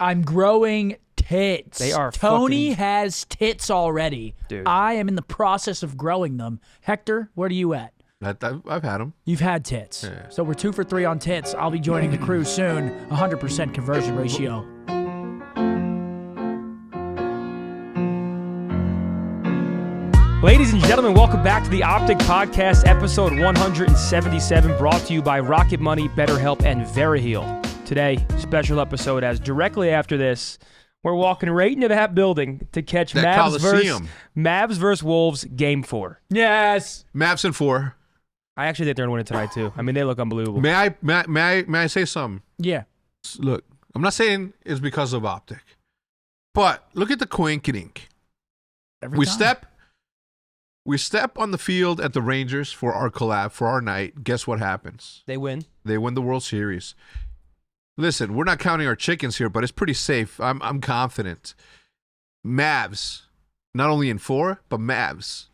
I'm growing tits. They are Tony fucking... has tits already. Dude. I am in the process of growing them. Hector, where are you at? I've had them. You've had tits. Yeah. So we're 2 for 3 on tits. I'll be joining the crew soon. 100% conversion ratio. Ladies and gentlemen, welcome back to the OpTic Podcast, episode 177, brought to you by Rocket Money, BetterHelp, and VeriHeal. Today, special episode, as directly after this, we're walking right into that building to catch Mavs versus Wolves, Game 4. Yes. Mavs in 4. I actually think they're going to win it tonight, too. I mean, they look unbelievable. May I say something? Yeah. Look, I'm not saying it's because of OpTic, but look at the coinkydink. We step on the field at the Rangers for our collab, for our night. Guess what happens? They win. They win the World Series. Listen, we're not counting our chickens here, but it's pretty safe. I'm confident. Mavs, not only in 4, but Mavs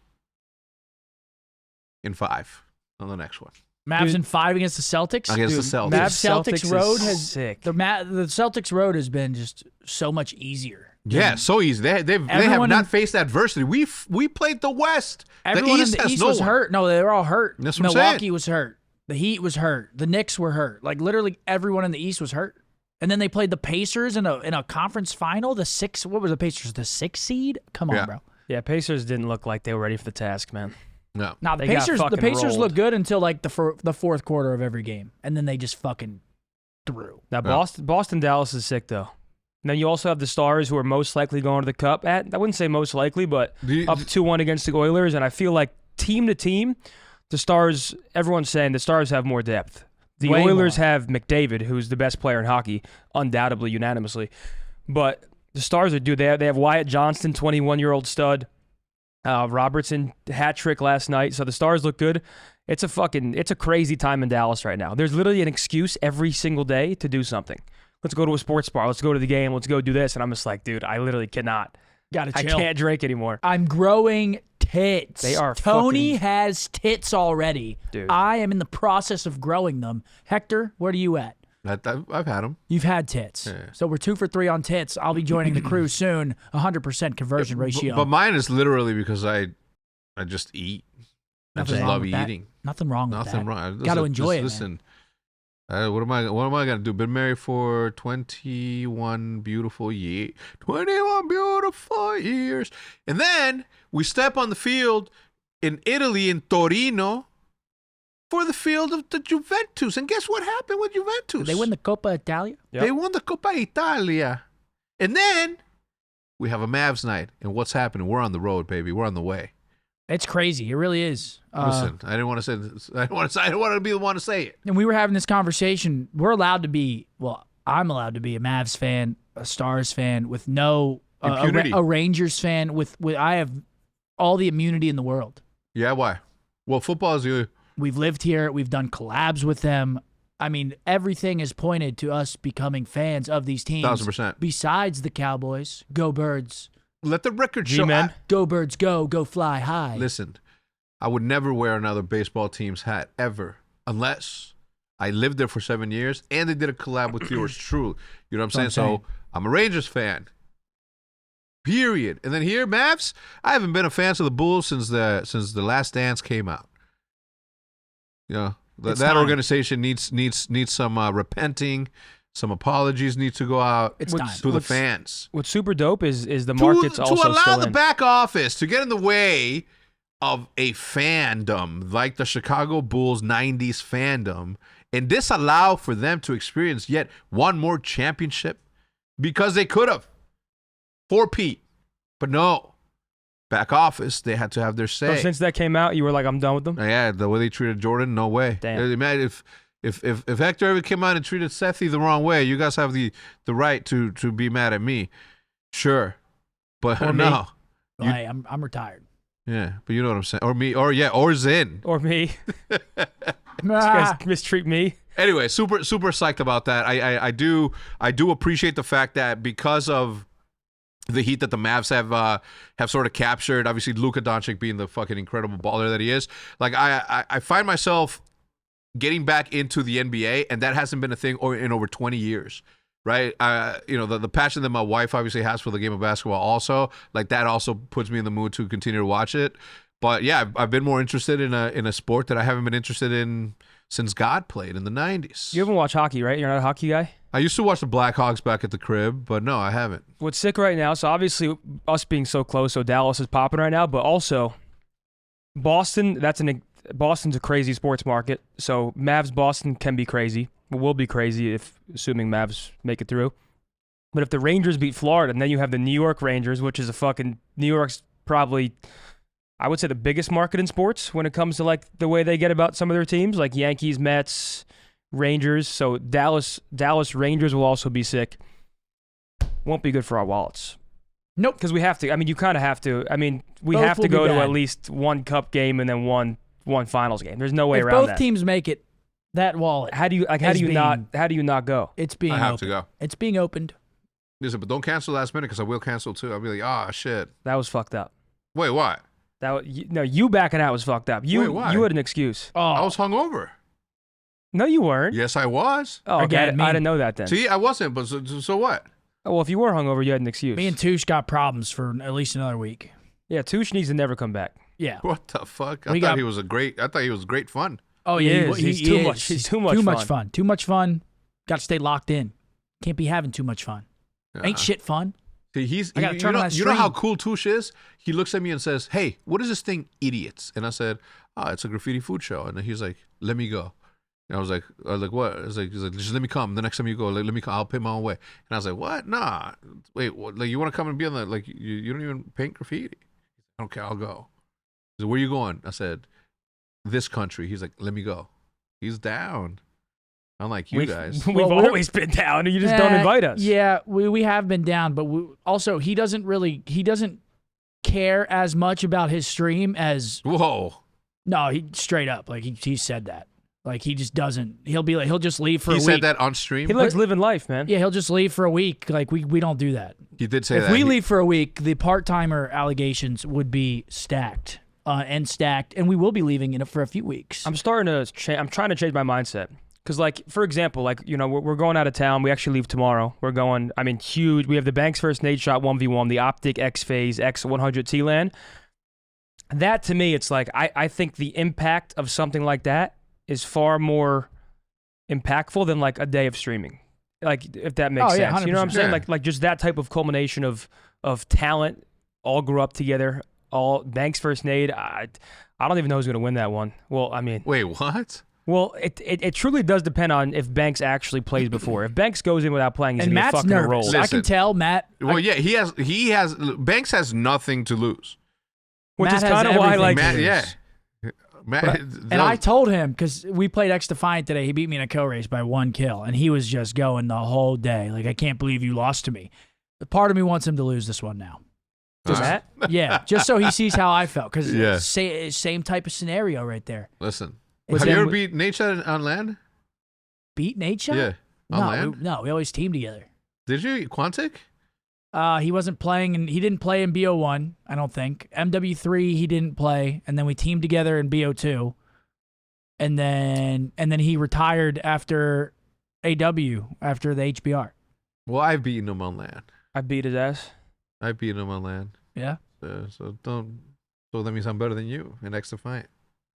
in 5 on the next one. Mavs in 5 against the Celtics? Against the Celtics. Mavs-Celtics road has sick. The Celtics road has been just so much easier. Yeah, so easy. They have not faced adversity. We played the West. Everyone in the East was hurt. No, they were all hurt. That's what I'm Milwaukee saying. was hurt. The Heat was hurt. The Knicks were hurt. Like literally everyone in the East was hurt. And then they played the Pacers in a conference final. What was the Pacers? The 6th seed? Come on, bro. Yeah, Pacers didn't look like they were ready for the task, man. No. Now the Pacers look good until like the fourth quarter of every game, and then they just fucking threw. Now Boston Dallas is sick though. And then you also have the Stars, who are most likely going to the Cup. I wouldn't say most likely, but up 2-1 against the Oilers. And I feel like team to team, the Stars, everyone's saying the Stars have more depth. The Oilers have McDavid, who's the best player in hockey, undoubtedly, unanimously. But the Stars they have Wyatt Johnston, 21-year-old stud. Robertson hat trick last night. So the Stars look good. It's a crazy time in Dallas right now. There's literally an excuse every single day to do something. Let's go to a sports bar. Let's go to the game. Let's go do this. And I'm just like, dude, I literally cannot. Gotta chill. I can't drink anymore. I'm growing tits. They are Tony has tits already. Dude. I am in the process of growing them. Hector, where are you at? I've had them. You've had tits. Yeah. So we're 2 for 3 on tits. I'll be joining the crew soon. 100% conversion ratio. But mine is literally because I just eat. I just love eating. Nothing wrong with that. Nothing wrong. Got to enjoy it. Listen, what am I gonna do? Been married for 21 beautiful years. 21 beautiful years. And then we step on the field in Italy, in Torino, for the field of the Juventus. And guess what happened with Juventus? Did they win the Coppa Italia? Yep. They won the Coppa Italia. And then we have a Mavs night. And what's happening? We're on the road, baby. We're on the way. It's crazy. It really is. Listen, I didn't want to say this. I don't want to be the one to say it. And we were having this conversation. We're allowed to be, I'm allowed to be a Mavs fan, a Stars fan, with no a Rangers fan. With I have all the immunity in the world. Yeah, why? Well, football is you. We've lived here. We've done collabs with them. I mean, everything is pointed to us becoming fans of these teams. 1,000%. Besides the Cowboys, go Birds. Let the record show. Go Birds, go fly high. Listen, I would never wear another baseball team's hat ever unless I lived there for 7 years and they did a collab with yours truly. You know what I'm saying? So I'm a Rangers fan. Period. And then here, Mavs, I haven't been a fan of the Bulls since the Last Dance came out. You know, that organization needs some repenting. Some apologies need to go out to the fans. What's super dope is the market's also to allow still the in. back office to get in the way of a fandom like the Chicago Bulls 90s fandom and disallow for them to experience yet one more championship because they could have. For Pete. But no. Back office, they had to have their say. So since that came out, you were like, I'm done with them? Yeah, the way they treated Jordan, no way. Damn. If Hector ever came out and treated Sethi the wrong way, you guys have the right to be mad at me. Sure. But or no. Hey, I'm retired. Yeah, but you know what I'm saying. Or Zin. Or me. You guys mistreat me. Anyway, super psyched about that. I do appreciate the fact that because of the heat that the Mavs have sort of captured, obviously Luka Doncic being the fucking incredible baller that he is, like I find myself getting back into the NBA, and that hasn't been a thing in over 20 years. right? The passion that my wife obviously has for the game of basketball also, like that also puts me in the mood to continue to watch it. But yeah, I've been more interested in a sport that I haven't been interested in since God played in the 90s. You haven't watched hockey, right? You're not a hockey guy? I used to watch the Blackhawks back at the crib, but no, I haven't. What's sick right now, so obviously us being so close, so Dallas is popping right now, but also Boston, Boston's a crazy sports market. So Mavs Boston can be crazy. Will be crazy assuming Mavs make it through. But if the Rangers beat Florida, and then you have the New York Rangers, which is New York's probably, I would say, the biggest market in sports when it comes to like the way they get about some of their teams, like Yankees, Mets, Rangers. So Dallas Rangers will also be sick. Won't be good for our wallets. Nope. Because we have to. I mean, you kind of have to. I mean, we Both have to will go be to bad. at least one cup game and then one finals game. There's no way If around both that. teams make it, that wallet. How do you not go? It's being I have opened. to go. It's being opened. Listen, but don't cancel last minute because I will cancel too. I'll be like, shit. That was fucked up. Wait, what? You backing out was fucked up. Wait, why? You had an excuse. Oh, I was hungover. No, you weren't. Yes, I was. Oh, okay. Again, I didn't know that then. See, I wasn't, but so what? Oh, well, if you were hungover, you had an excuse. me and Touche got problems for at least another week. Yeah, Touche needs to never come back. Yeah. What the fuck? We I thought got- he was great fun. Oh He yeah, is. He's too much. He's too much fun. Too much fun. Got to stay locked in. Can't be having too much fun. Ain't shit fun. See, I gotta turn on that you know how stream. cool Touche is? He looks at me and says, "Hey, what is this thing, idiots?" And I said, it's a graffiti food show." And then he's like, "Let me go." And I was like, "What?" He's like, "Just let me come. The next time you go, like, let me come. I'll pay my own way." And I was like, "What? Nah. Wait, what? Like, you want to come and be on the, like, you don't even paint graffiti?" "Okay, I'll go." He said, "Where you going?" I said, "This country." He's like, "Let me go." He's down. Unlike you guys. We've Well, we're- always been down, and you just don't invite us. Yeah, we have been down, but also he doesn't care as much about his stream as Whoa. no, he straight up like he said that. Like he just doesn't. He'll be like he'll just leave for a He week. said that on stream? He likes living life, man. Yeah, he'll just leave for a week. Like we don't do that. He did say If that. we leave for a week, the part-timer allegations would be stacked, and we will be leaving for a few weeks. I'm trying to change my mindset. Because, like, for example, like, you know, we're going out of town. We actually leave tomorrow. We're going, I mean, huge. We have the Banks vs. NADESHOT 1v1, the OpTic X FaZe X100 T-LAN. That, to me, it's like, I think the impact of something like that is far more impactful than, like, a day of streaming. Like, if that makes yeah, sense. You know what I'm 100%. saying? Yeah. Like just that type of culmination of talent, all grew up together, all Banks vs. Nade. I don't even know who's going to win that one. Well, I mean. Wait, what? Well, it truly does depend on if Banks actually plays before. If Banks goes in without playing, he's and gonna get Matt's fucking nervous. rolled. I Listen. can tell Matt. Well, yeah, he has Banks has nothing to lose. Which Matt is has kind of why, everything like, to Matt, lose. yeah. Matt, And I told him because we played X Defiant today. He beat me in a co-race by 1 kill, and he was just going the whole day. Like, I can't believe you lost to me. But part of me wants him to lose this one now. Just that? Yeah, just so he sees how I felt. Because Yeah. same type of scenario right there. Listen. Was Have you that ever what- beat Nate on land? Beat Nate Shot? Yeah. On land? No, we always team together. Did you? Quantic? He wasn't playing, and he didn't play in BO1, I don't think. MW3, he didn't play, and then we teamed together in BO2, and then he retired after AW, after the HBR. Well, I've beaten him on land. I beat his ass. I've beaten him on land. Yeah? So that means I'm better than you in X Defiant.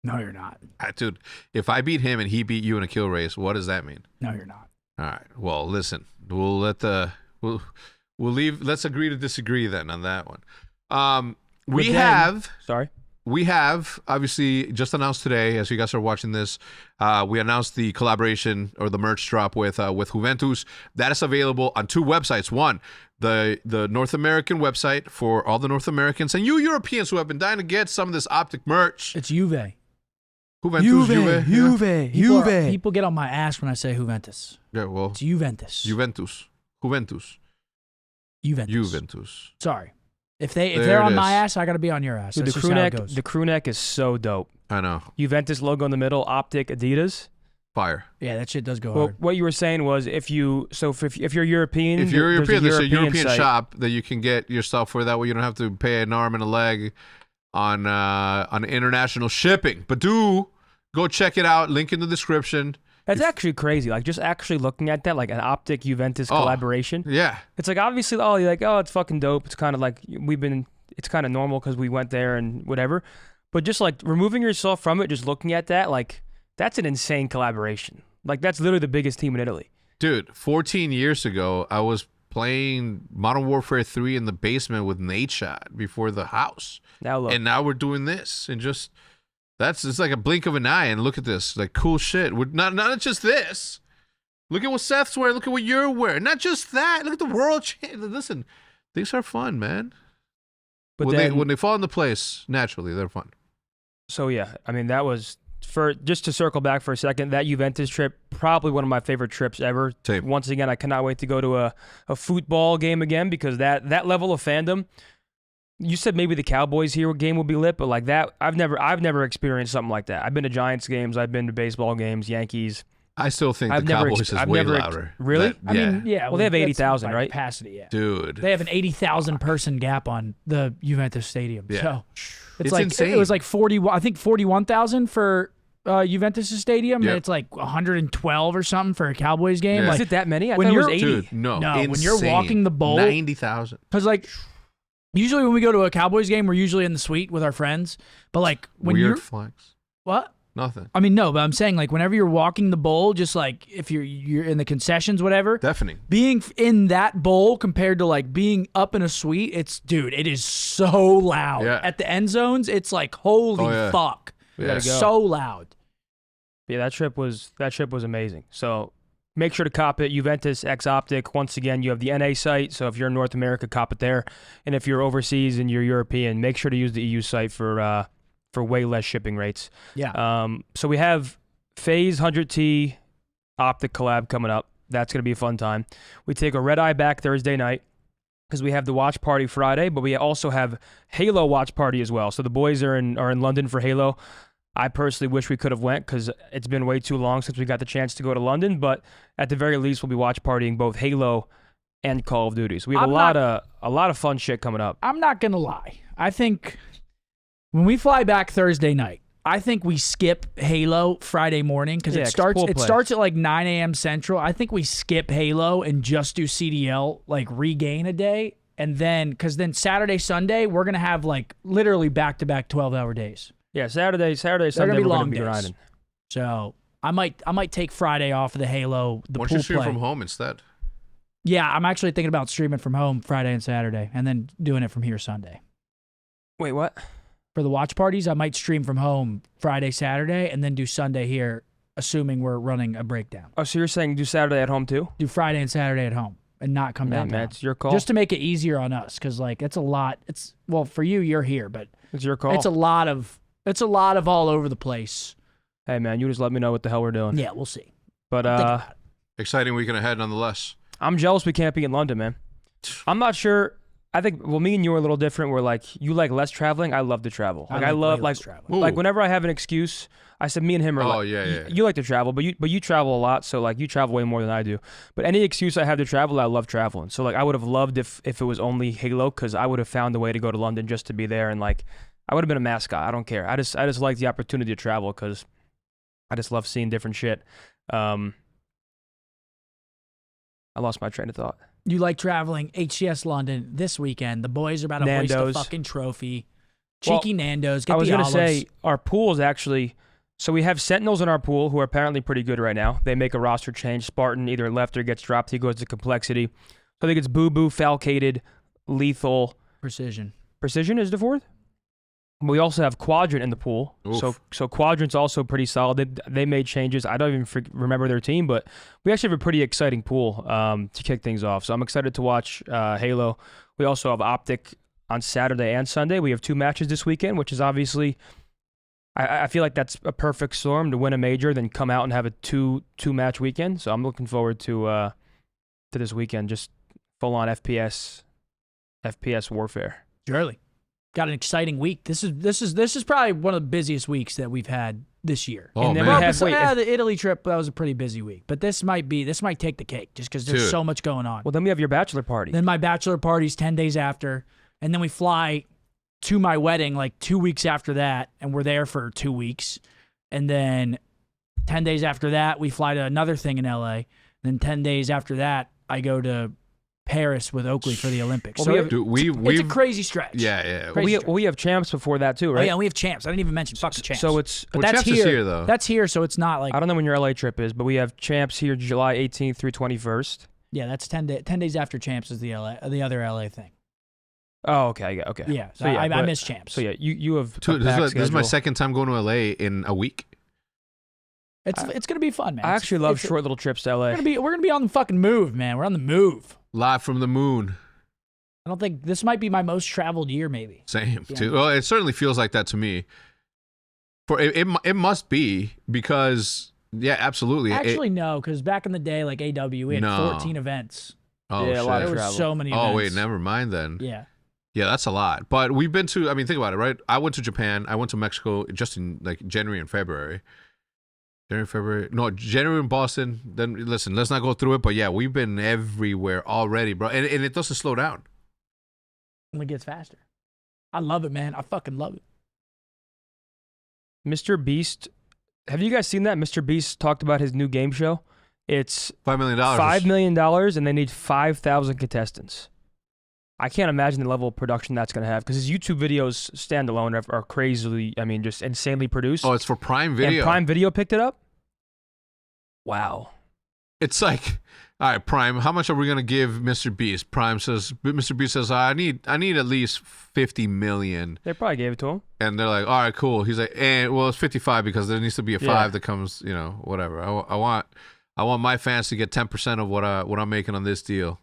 No, you're not. Dude, if I beat him and he beat you in a kill race, what does that mean? No, you're not. All right. Well, listen. We'll leave. Let's agree to disagree then on that one. We have obviously just announced today, as you guys are watching this, we announced the collaboration or the merch drop with Juventus. That is available on 2 websites. One, the North American website for all the North Americans and you Europeans who have been dying to get some of this OpTic merch. It's Juve. Juventus, Juve. People get on my ass when I say Juventus. Yeah, well, It's Juventus. Juventus. Sorry. If they're There on it my is. ass, I gotta be on your ass. Dude, That's the just crew how it neck, goes. the crew neck is so dope. I know. Juventus logo in the middle, OpTic Adidas. Fire. Yeah, that shit does go Well, hard. what you were saying was if you're European, If you're there's European, there's a European site. shop that you can get your stuff for. That way, you don't have to pay an arm and a leg on international shipping. But do go check it out. Link in the description. That's actually crazy. Like, just actually looking at that, like an OpTic Juventus collaboration. Yeah. It's like, obviously, you're like, it's fucking dope. It's kind of like, it's kind of normal because we went there and whatever. But just like removing yourself from it, just looking at that, like, that's an insane collaboration. Like, that's literally the biggest team in Italy. Dude, 14 years ago, I was playing Modern Warfare 3 in the basement with NADESHOT before the house. And now we're doing this. And just... it's like a blink of an eye, and look at this, like cool shit. We're not just this. Look at what Seth's wearing. Look at what you're wearing. Not just that. Look at the world change. Listen, things are fun, man. But when they fall into place naturally, they're fun. So yeah, I mean that was just to circle back for a second. That Juventus trip, probably one of my favorite trips ever. Same. Once again, I cannot wait to go to a football game again because that level of fandom. You said maybe the Cowboys here game will be lit, but like that, I've never experienced something like that. I've been to Giants games, I've been to baseball games, Yankees. I still think the Cowboys is way louder. Really? I mean, yeah. Well, they have 80,000, right? Capacity, yeah. Dude. They have an 80,000 person gap on the Juventus Stadium. Yeah. So it's like insane. It was like 41,000 for Juventus Stadium. Yep. And it's like 112 or something for a Cowboys game. Yeah. Like, is it that many? I thought it was 80. Dude, no, when you're walking the bowl, 90,000. Because like. Usually when we go to a Cowboys game, we're usually in the suite with our friends. But like when Weird flex. What? Nothing. I mean, no, but I'm saying like whenever you're walking the bowl, just like if you're in the concessions, whatever. Deafening. Being in that bowl compared to like being up in a suite, it is so loud. Yeah. At the end zones, it's like holy fuck. Yeah. Gotta go. So loud. Yeah, that trip was amazing. So make sure to cop it. Juventus X OpTic. Once again, you have the NA site. So if you're in North America, cop it there. And if you're overseas and you're European, make sure to use the EU site for way less shipping rates. Yeah. So we have FaZe 100T OpTic collab coming up. That's going to be a fun time. We take a red eye back Thursday night because we have the watch party Friday, but we also have Halo watch party as well. So the boys are in London for Halo. I personally wish we could have went because it's been way too long since we got the chance to go to London. But at the very least, we'll be watch partying both Halo and Call of Duty. So we have a lot of fun shit coming up. I'm not gonna lie. I think when we fly back Thursday night, I think we skip Halo Friday morning because it starts at like 9 a.m. Central. I think we skip Halo and just do CDL, like regain a day, and then Saturday, Sunday, we're gonna have like literally back-to-back 12-hour days. Yeah, Saturday, Sunday, we're gonna be grinding. So I might take Friday off of the Halo, the Why pool don't you stream play. from home instead? Yeah, I'm actually thinking about streaming from home Friday and Saturday, and then doing it from here Sunday. Wait, what? For the watch parties, I might stream from home Friday, Saturday, and then do Sunday here, assuming we're running a breakdown. Oh, so you're saying do Saturday at home too? Do Friday and Saturday at home and not come down. Man, it's your call. Just to make it easier on us, because like it's a lot. Well, for you're here, but it's your call. It's a lot of all over the place. Hey man, you just let me know what the hell we're doing. Yeah, we'll see. But exciting weekend ahead nonetheless. I'm jealous we can't be in London, man. I'm not sure. I think me and you are a little different. We're like, you like less traveling. I love to travel. Like I love like whenever I have an excuse. I said me and him are you like to travel, but you travel a lot, so like you travel way more than I do. But any excuse I have to travel, I love traveling. So like I would have loved if it was only Halo, because I would have found a way to go to London just to be there, and like I would have been a mascot. I don't care. I just like the opportunity to travel because I just love seeing different shit. I lost my train of thought. You like traveling. HCS London this weekend. The boys are about to hoist a fucking trophy. Cheeky Nando's. Get I was going to say, our pool is actually... So we have Sentinels in our pool who are apparently pretty good right now. They make a roster change. Spartan either left or gets dropped. He goes to Complexity. So I think it's Boo Boo, Falcated, Lethal. Precision. Precision is the fourth? We also have Quadrant in the pool. So Quadrant's also pretty solid. They made changes. I don't even remember their team, but we actually have a pretty exciting pool to kick things off. So I'm excited to watch Halo. We also have OpTic on Saturday and Sunday. We have 2 matches this weekend, which is obviously, I feel like that's a perfect storm to win a major, then come out and have a two match weekend. So I'm looking forward to this weekend, just full on FPS warfare. Surely. Got an exciting week. This is probably one of the busiest weeks that we've had this year. Oh, and then man. The Italy trip, that was a pretty busy week. But this might take the cake just because there's so much going on. Well, then we have your bachelor party. Then my bachelor party's 10 days after, and then we fly to my wedding like 2 weeks after that, and we're there for 2 weeks. And then 10 days after that, we fly to another thing in LA. Then 10 days after that, I go to Paris with Oakley for the Olympics. Well, So we it's a crazy stretch. Yeah. we have champs before that too, right? Oh, yeah, we have champs. I didn't even mention fuck the champs. So it's but Well, that's champs is here. here, though. That's here, so it's not like I don't know when your LA trip is, but we have champs here July 18th through 21st. yeah, that's 10 days after champs is the other LA thing. Oh, okay, okay. Yeah, so yeah, I but- miss champs. So yeah, you have Dude, a this packed is my schedule. second time going to LA in a week. It's gonna be fun, man. I actually love it's- short little trips to LA. We're gonna be on the fucking move, man. We're on the move. Live from the moon. I don't think this might be my most traveled year, maybe. Same. Yeah. Too. Well, it certainly feels like that to me. For it must be because yeah, absolutely. Actually, no, because back in the day, like AW, we had No. 14 events. Oh Yeah, a shit. lot There of were travel. so many events. Oh wait, never mind then. Yeah. Yeah, that's a lot. But we've been to. I mean, think about it, right? I went to Japan. I went to Mexico just in like January and February. January in Boston. Then listen, let's not go through it. But yeah, we've been everywhere already, bro. And it doesn't slow down. Only gets faster. I love it, man. I fucking love it. Mr. Beast, have you guys seen that? Mr. Beast talked about his new game show. It's $5 million. $5 million, and they need 5,000 contestants. I can't imagine the level of production that's going to have because his YouTube videos standalone are crazily, I mean, just insanely produced. Oh, it's for Prime Video. And Prime Video picked it up? Wow. It's like, all right, Prime. How much are we gonna give Mr. Beast? Mr. Beast says, I need at least 50 million. They probably gave it to him. And they're like, all right, cool. He's like, well, it's 55 because there needs to be a 5 Yeah. that comes, whatever. I want my fans to get 10% of what I'm making on this deal.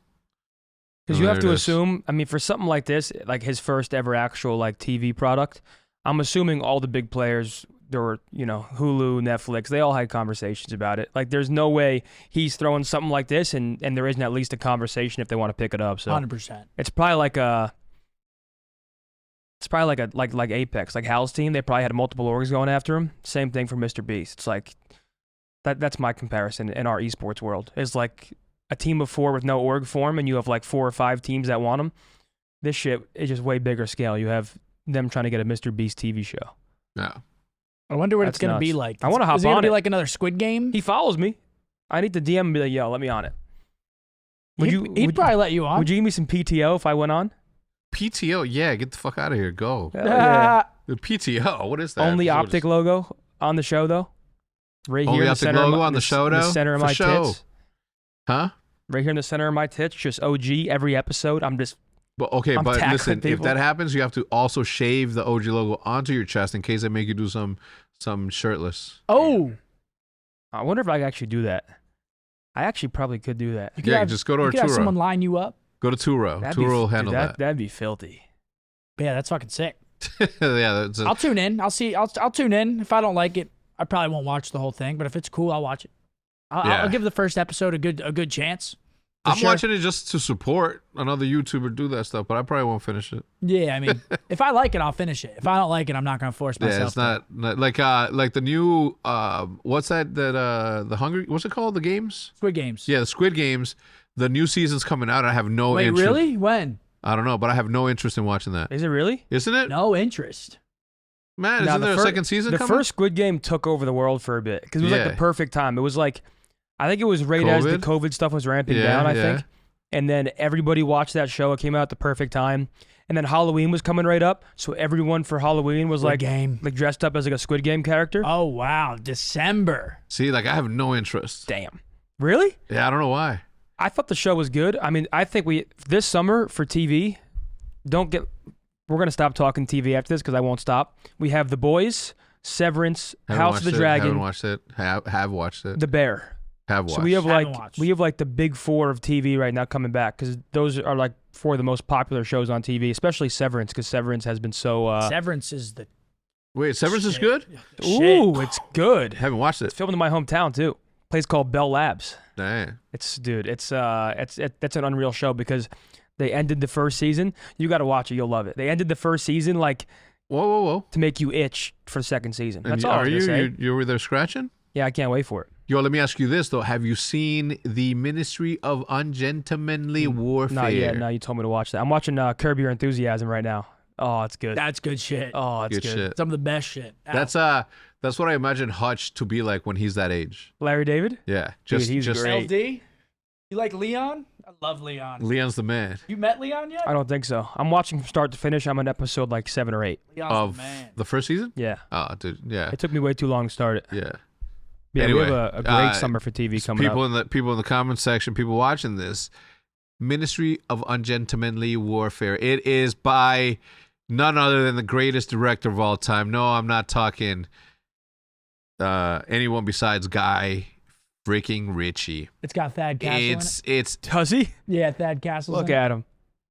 Because Oh, you have there to it is. assume, I mean, for something like this, like his first ever actual like TV product, I'm assuming all the big players, there were, Hulu, Netflix, they all had conversations about it. Like, there's no way he's throwing something like this and there isn't at least a conversation if they want to pick it up. So 100%. it's probably like like Apex, like Hal's team. They probably had multiple orgs going after him. Same thing for Mr. Beast. It's like that's my comparison in our esports world. It's like a team of 4 with no org form, and you have like 4 or 5 teams that want him. This shit is just way bigger scale. You have them trying to get a Mr. Beast TV show. Yeah. I wonder what That's it's going to be nuts. like. I wanna hop Is it gonna on be it. like another Squid Game? He follows me. I need to DM him and be like, yo, let me on it. He'd probably let you on. Would you give me some PTO if I went on? PTO, yeah, get the fuck out of here. Go. Hell yeah. The PTO, what is that? Only What OpTic is- logo on the show, though. Right Only here in the OpTic center logo of my, on the show, the though? center of For my show. tits. Huh? Right here in the center of my tits, just OG every episode. I'm just But okay, I'm but tackling listen, if people. that happens, you have to also shave the OG logo onto your chest in case they make you do some shirtless. Oh. I wonder if I could actually do that. I actually probably could do that. You could Yeah, have, just go to you our could have someone Turo. line you up. Go to Turo. That'd be- Turo will dude, handle that. That'd be filthy. But yeah, that's fucking sick. Yeah, that's I'll tune in. I'll tune in. If I don't like it, I probably won't watch the whole thing. But if it's cool, I'll watch it. Yeah. I'll give the first episode a good chance. For I'm sure. watching it just to support another YouTuber do that stuff, but I probably won't finish it. Yeah, I mean, if I like it, I'll finish it. If I don't like it, I'm not gonna force myself. Yeah, it's not like the new what's that the Hungry, what's it called, the games? Squid Games. Yeah, the Squid Games. The new season's coming out. I have no Wait, interest. really? When? I don't know, but I have no interest in watching that. Is it really? Isn't it? No interest. Man, Nah, isn't the there a fir- second season The coming? first Squid Game took over the world for a bit because it was like Yeah. the perfect time. It was like, I think it was right as the COVID? COVID stuff was ramping Yeah, down, I yeah. think. And then everybody watched that show. It came out at the perfect time. And then Halloween was coming right up. So everyone for Halloween was Squid like Game. dressed up as like a Squid Game character. Oh wow, December. See, like I have no interest. Damn. Really? Yeah, I don't know why. I thought the show was good. I mean, I think this summer for TV, we're going to stop talking TV after this because I won't stop. We have The Boys, Severance, Haven't House watched of the it, Haven't Dragon, watched it. Have watched it. The Bear. Have watched. So we have Haven't watched. the big 4 of TV right now coming back because those are like 4 of the most popular shows on TV, especially Severance because Severance has been so. Severance is the Wait, Severance is shit. good? Ooh, it's good. Haven't watched It's it. filmed in my hometown too. Place called Bell Labs. Dang. It's that's an unreal show because they ended the first season. You got to watch it. You'll love it. They ended the first season like Whoa. to make you itch for the second season. And That's all I are was gonna say. you were there scratching? Yeah, I can't wait for it. Yo, let me ask you this though. Have you seen the Ministry of Ungentlemanly Warfare? Not yet. No, you told me to watch that. I'm watching Curb Your Enthusiasm right now. Oh, it's good. that's good shit. Oh, it's Good good. shit. Some of the best shit. That's That's what I imagine Hutch to be like when he's that age. Larry David? Yeah. Dude, he's great. LD? You like Leon? I love Leon. Leon's the man. You met Leon yet? I don't think so. I'm watching from start to finish. I'm on episode like 7 or 8. Leon's Of the man. the first season? Yeah. Oh, dude. Yeah. It took me way too long to start it. Yeah. Yeah, Anyway, we have a great summer for TV coming people up. in the comment section, people watching this, Ministry of Ungentlemanly Warfare. It is by none other than the greatest director of all time. No, I'm not talking anyone besides Guy freaking Ritchie. It's got Thad Castle in it. Does he? Yeah, Thad Castle. Look at him.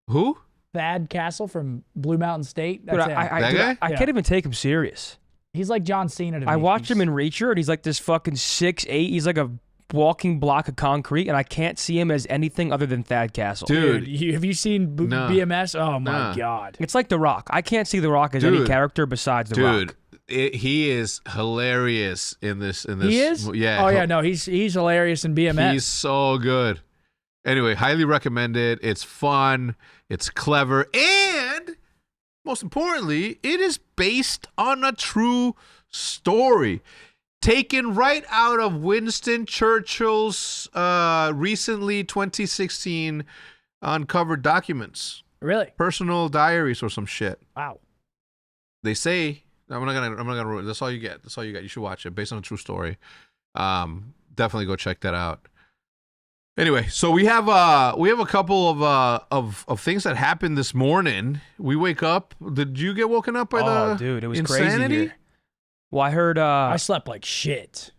Who? Thad Castle from Blue Mountain State. That's Dude, him. That guy? I Yeah. can't even take him serious. He's like John Cena to me. I watched him in Reacher, and he's like this fucking 6'8". He's like a walking block of concrete, and I can't see him as anything other than Thad Castle. Dude. Have you seen No. BMS? Oh my No. God. It's like The Rock. I can't see The Rock as any Dude. character besides The Rock. He is hilarious in this. He is? Yeah. Oh yeah, no, he's hilarious in BMS. He's so good. Anyway, highly recommend it. It's fun. It's clever. And most importantly, it is based on a true story. Taken right out of Winston Churchill's recently 2016 uncovered documents. Really? Personal diaries or some shit. Wow. They say I'm not gonna ruin it. That's all you get. That's all you get. You should watch it based on a true story. Definitely go check that out. Anyway, so we have a couple of things that happened this morning. We wake up. Did you get woken up by the dude, it was insanity? crazy here. Well, I heard I slept like shit.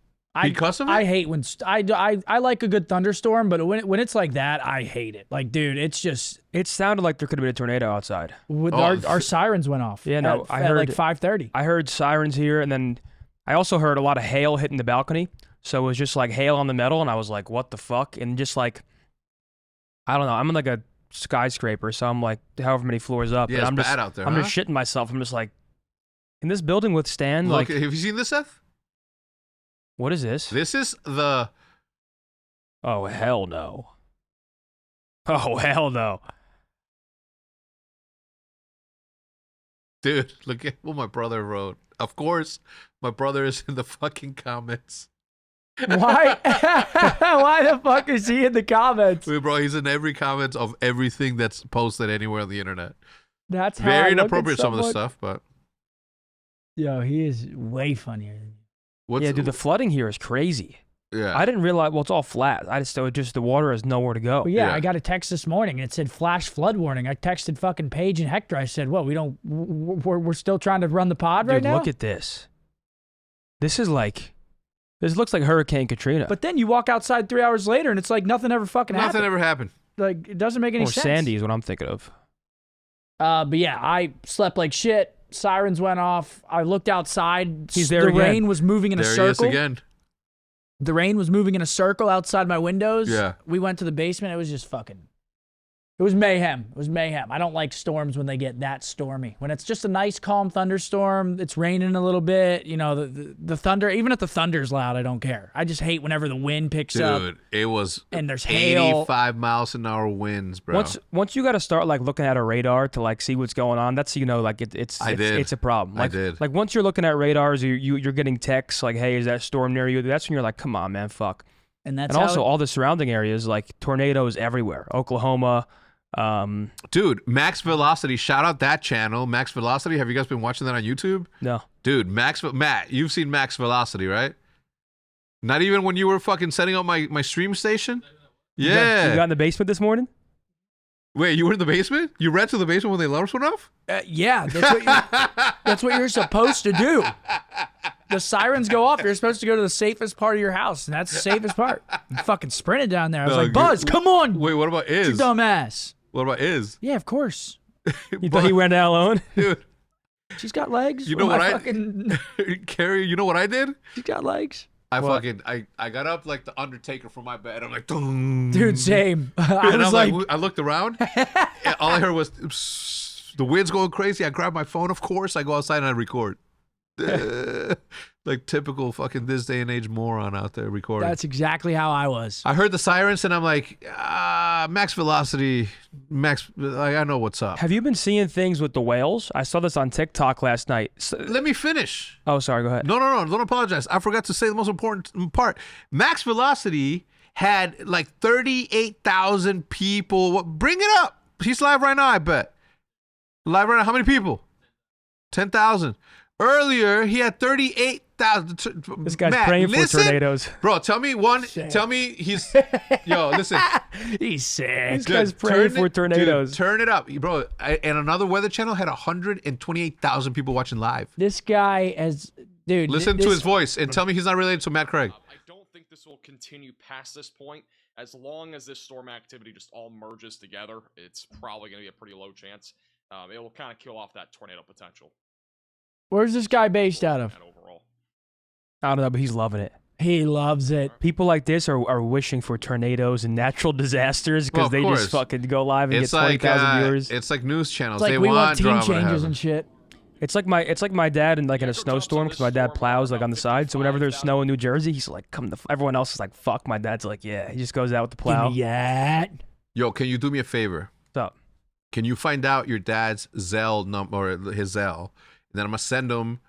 Because of it? I hate when I like a good thunderstorm, but when it's like that, I hate it. Like, dude, it's just it sounded like there could have been a tornado outside. with Oh. our sirens went off. Yeah, no, I at heard- like 5:30. I heard sirens here, and then I also heard a lot of hail hitting the balcony. So it was just like hail on the metal, and I was like, what the fuck? And just like, I don't know. I'm in like a skyscraper, so I'm like however many floors up. Yeah, and it's I'm bad just, out there, I'm huh? just shitting myself. I'm just like, can this building withstand? Look, like, have you seen this, Seth? what is this? This is the Oh, hell no. Oh, hell no. dude. Look at what my brother wrote. Of course, my brother is in the fucking comments. Why? Why the fuck is he in the comments? Wait, bro, he's in every comment of everything that's posted anywhere on the internet. That's how I Very look at inappropriate some of the someone. stuff, but Yo, he is way funnier than you. what's Yeah, dude, the flooding here is crazy. yeah. I didn't realize, well, it's all flat. I just the water has nowhere to go. But yeah, Yeah. I got a text this morning and it said flash flood warning. I texted fucking Paige and Hector. I said, "What? We're still trying to run the pod Dude, right now." look at this. This looks like Hurricane Katrina. But then you walk outside 3 hours later and it's like nothing ever fucking Nothing happened. ever happened. Like it doesn't make any or sense. Sandy is what I'm thinking of. But yeah, I slept like shit. Sirens went off. I looked outside. He's there the again. rain was moving in a There he circle. is again. The rain was moving in a circle outside my windows. Yeah. We went to the basement. It was just fucking. It was mayhem. It was mayhem. I don't like storms when they get that stormy. When it's just a nice, calm thunderstorm, it's raining a little bit. You know, the thunder. Even if the thunder's loud, I don't care. I just hate whenever the wind picks up Dude, it was and there's hail. 85 miles an hour winds, bro. Once you got to start like looking at a radar to like see what's going on, that's like it's a problem. I Like, did. Like once you're looking at radars, you're getting texts like, hey, is that storm near you? That's when you're like, come on, man, fuck. And that's And how also all the surrounding areas, like tornadoes everywhere, Oklahoma. Dude, Max Velocity, shout out that channel. Max Velocity, have you guys been watching that on YouTube? No. Dude, Matt, you've seen Max Velocity, right? Not even when you were fucking setting up my stream station? Yeah. You got in the basement this morning? Wait, you were in the basement? You ran to the basement when the alarms went off? yeah, that's what you're supposed to do. The sirens go off. You're supposed to go to the safest part of your house, and that's the safest part. You fucking sprinted down there. I was No, like, Buzz, come on, Wait, what about you Iz? dumbass. What about Iz? Yeah, of course. You thought he went out alone? Dude, She's got legs. You know what I- fucking? Carrie, you know what I did? She's got legs. I What? got up like the Undertaker from my bed. I'm like, "Dum." Dude, same. I And was I'm like, I looked around. And all I heard was the wind's going crazy. I grab my phone, of course. I go outside and I record. Like typical fucking this day and age moron out there recording. That's exactly how I was. I heard the sirens and I'm like, max velocity, like, I know what's up. Have you been seeing things with the whales? I saw this on TikTok last night. Let me finish. Oh, sorry. Go ahead. No, don't apologize. I forgot to say the most important part. Max velocity had like 38,000 people. Bring it up. He's live right now, I bet. Live right now. How many people? 10,000. Earlier, he had 38,000. This guy's praying for tornadoes. Bro, tell me he's... Yo, listen. He's sick. This guy's praying for tornadoes. Dude, turn it up. Bro, and another weather channel had 128,000 people watching live. This guy has... Dude, listen to his voice and tell me he's not related to Matt Craig. I don't think this will continue past this point. As long as this storm activity just all merges together, it's probably going to be a pretty low chance. It will kind of kill off that tornado potential. Where's this guy based out of? Overall. I don't know, but he's loving it. He loves it. People like this are wishing for tornadoes and natural disasters because they just fucking go live and get 20,000 viewers. It's like news channels. It's like they we want team drama changes and shit. It's like my dad in a snowstorm because my dad plows like on the side. So whenever there's snow in New Jersey, he's like, everyone else is like, fuck. My dad's like, yeah. He just goes out with the plow. Give me that. Yo, can you do me a favor? What's up? Can you find out your dad's Zelle number or his Zelle? And then I'm gonna send him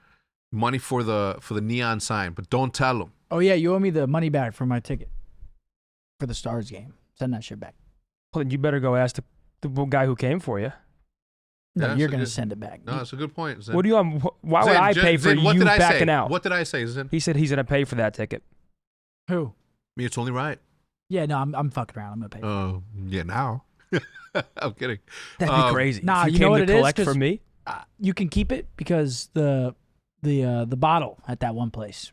money for the neon sign, but don't tell him. Oh yeah, you owe me the money back for my ticket for the Stars game. Send that shit back. Well, then you better go ask the guy who came for you. No, Yeah, you're that's gonna a good- send it back. No, that's a good point. Zen. What do you want? Why would Zen, I pay for Zen, what you did I backing say? out? What did I say, Zen? He said he's gonna pay for that ticket. Who? I mean, it's only right. Yeah, no, I'm fucking around. I'm gonna pay. Oh, yeah, now. I'm kidding. That'd be crazy. Nah, if you know came what to it is? collect 'Cause- from me. You can keep it because the bottle at that one place.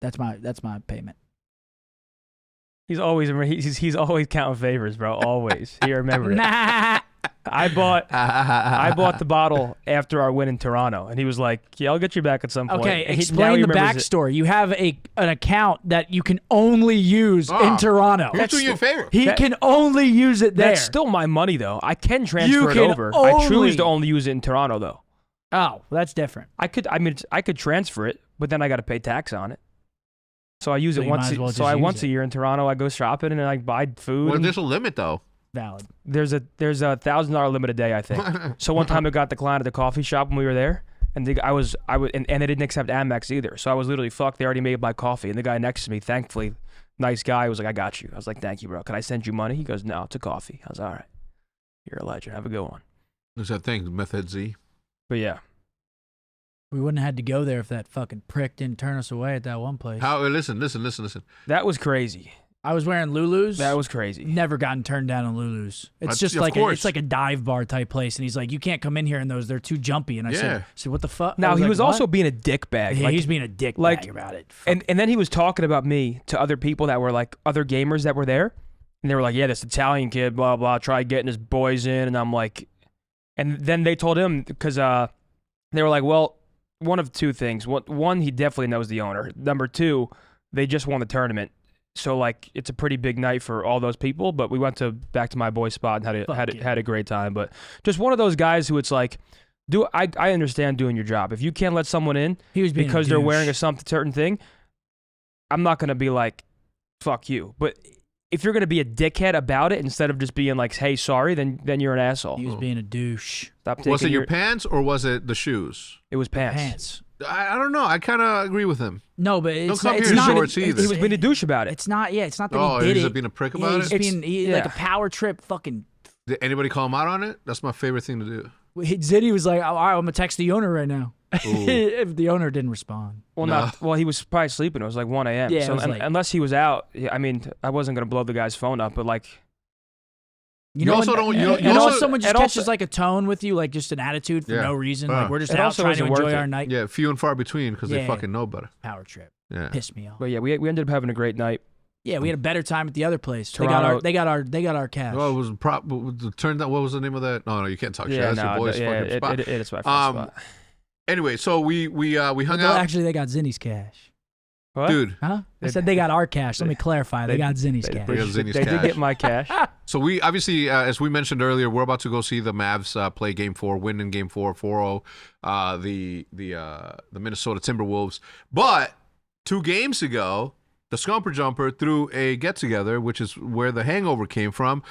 That's my payment. He's always counting favors, bro. Always. He remembered it. Nah. I bought the bottle after our win in Toronto, and he was like, "Yeah, I'll get you back at some point." Okay, And now explain he the remembers it. backstory. You have an account that you can only use in Toronto. He's doing you a favor. He can only use it there. That's still my money, though. I can transfer it can over. I choose only- to only use it in Toronto, though. Oh, well, that's different. I could transfer it, but then I got to pay tax on it. So I use So it you once. might as well So just I use once it. a year in Toronto, I go shopping and I buy food. Well, and there's a limit, though. Valid. there's a $1,000 limit a day, I think. So one time it got declined at the coffee shop when we were there, and I was and they didn't accept Amex either. So I was literally fucked. They already made my coffee, and the guy next to me, thankfully, nice guy, was like, "I got you." I was like, "Thank you, bro. Can I send you money?" He goes, "No, it's a coffee." I was all right. You're a legend. Have a good one. There's that thing, Method Z. But yeah, We wouldn't have had to go there if that fucking prick didn't turn us away at that one place. Listen. that was crazy. I was wearing Lulu's. That was crazy. Never gotten turned down on Lulu's. It's just of like course. it's like a dive bar type place, and he's like, "You can't come in here in those; they're too jumpy." And I Yeah. said, "What the fuck?" Now he like, was "What?" also being a dick bag. Yeah, Like, he's being a dick like- bag about it. and then he was talking about me to other people that were like other gamers that were there, and they were like, "Yeah, this Italian kid, blah blah, try getting his boys in," and I'm like, and then they told him because they were like, "Well, one of two things. One, he definitely knows the owner. Number two, they just won the tournament." So like it's a pretty big night for all those people, but we went back to my boy's spot and had a great time. But just one of those guys who it's like, I understand doing your job. If you can't let someone in he was being because a they're douche. wearing a certain thing, I'm not gonna be like, fuck you. But if you're gonna be a dickhead about it instead of just being like, hey, sorry, then you're an asshole. He was being a douche. Stop taking Was it your pants or was it the shoes? It was pants. Pants. I don't know. I kind of agree with him. No, but it's come not. It's here in not. shorts either. He was being a douche about it. It's not. Yeah, it's not that Oh, he did he's it. being a prick Yeah, about he's it? being like a yeah. power trip. Fucking. Did anybody call him out on it? That's my favorite thing to do. Ziddy was like, "All right, I'm gonna text the owner right now." Ooh. If the owner didn't respond. Well, No. well, he was probably sleeping. It was like 1 a.m. Yeah, so it was like- unless he was out, I mean, I wasn't gonna blow the guy's phone up, but like, You know, also when, don't- you you know, don't- you you know also- if someone just it catches also- like a tone with you, like just an attitude for Yeah. no reason. Uh. Like we're just It out also trying to wasn't worth enjoy it. our night. Yeah, few and far between because they Yeah. fucking know better. Power trip. Yeah. Pissed me off. but yeah, we ended up having a great night. Yeah, we had a better time at the other place. Toronto- They got our cash. Oh, it was turned out. What was the name of that? No, you can't talk shit. That's your boy's fucking spot. It is my first spot. Anyway, so we hung Well, out, actually, they got Zinni's cash. What? dude. Huh? I They- said they got our cash. Let me clarify. They got Zinni's they cash. got Zinni's They did cash. get my cash. So we obviously, as we mentioned earlier, we're about to go see the Mavs play Game 4, win in Game 4, 4-0, the Minnesota Timberwolves. But 2 games ago, the Scumper Jumper threw a get-together, which is where the hangover came from.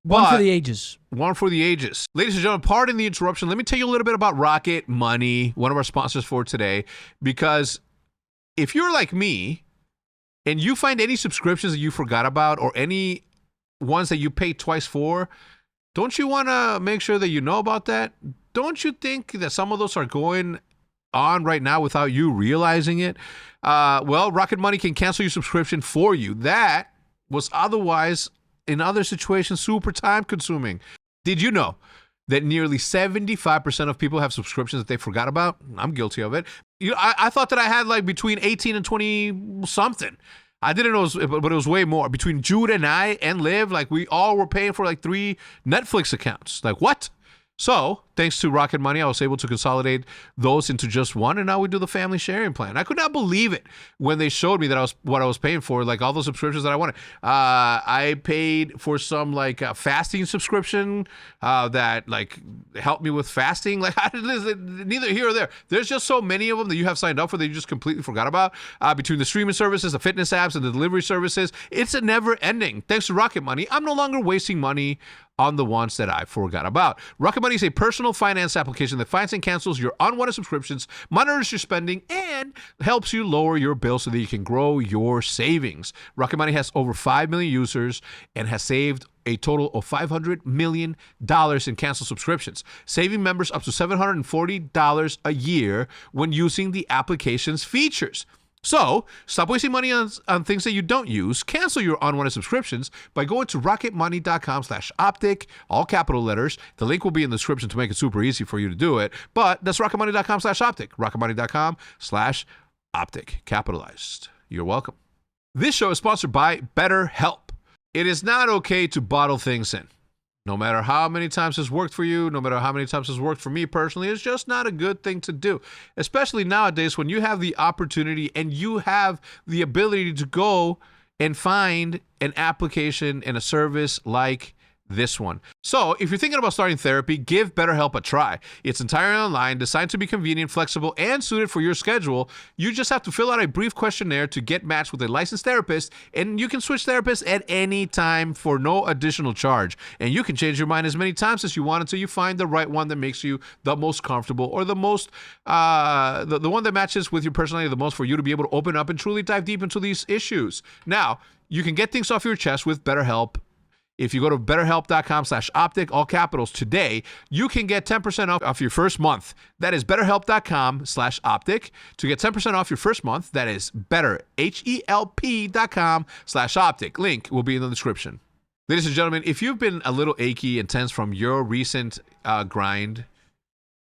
One for the ages. One for the ages. Ladies and gentlemen, pardon the interruption. Let me tell you a little bit about Rocket Money, one of our sponsors for today, because if you're like me and you find any subscriptions that you forgot about or any ones that you paid twice for, don't you want to make sure that you know about that? Don't you think that some of those are going on right now without you realizing it? Well, Rocket Money can cancel your subscription for you. That was otherwise, in other situations, super time consuming. Did you know that nearly 75% of people have subscriptions that they forgot about? I'm guilty of it. I thought that I had like between 18 and 20 something. I didn't know, but it was way more. Between Jude and I and Liv, like we all were paying for like 3 Netflix accounts. Like what? So, thanks to Rocket Money, I was able to consolidate those into just one, and now we do the family sharing plan. I could not believe it when they showed me that what I was paying for, like all those subscriptions that I wanted. I paid for some like fasting subscription that like helped me with fasting. Like neither here or there. There's just so many of them that you have signed up for that you just completely forgot about. Between the streaming services, the fitness apps, and the delivery services, it's a never ending. Thanks to Rocket Money, I'm no longer wasting money on the ones that I forgot about. Rocket Money is a personal finance application that finds and cancels your unwanted subscriptions, monitors your spending, and helps you lower your bills so that you can grow your savings. Rocket Money has over 5 million users and has saved a total of $500 million in canceled subscriptions, saving members up to $740 a year when using the application's features. So, stop wasting money on things that you don't use. Cancel your unwanted subscriptions by going to rocketmoney.com/optic, all capital letters. The link will be in the description to make it super easy for you to do it. But that's rocketmoney.com/optic, rocketmoney.com/optic, capitalized. You're welcome. This show is sponsored by BetterHelp. It is not okay to bottle things in. No matter how many times it's worked for you, no matter how many times it's worked for me personally, it's just not a good thing to do. Especially nowadays when you have the opportunity and you have the ability to go and find an application and a service like this one. So if you're thinking about starting therapy, give BetterHelp a try. It's entirely online, designed to be convenient, flexible, and suited for your schedule. You just have to fill out a brief questionnaire to get matched with a licensed therapist, and you can switch therapists at any time for no additional charge. And you can change your mind as many times as you want until you find the right one that makes you the most comfortable or the most, the one that matches with your personality the most for you to be able to open up and truly dive deep into these issues. Now, you can get things off your chest with BetterHelp. If you go to betterhelp.com/optic, all capitals, today, you can get 10% off your first month. That is betterhelp.com/optic. To get 10% off your first month, that is betterhelp.com/optic. Link will be in the description. Ladies and gentlemen, if you've been a little achy and tense from your recent grind,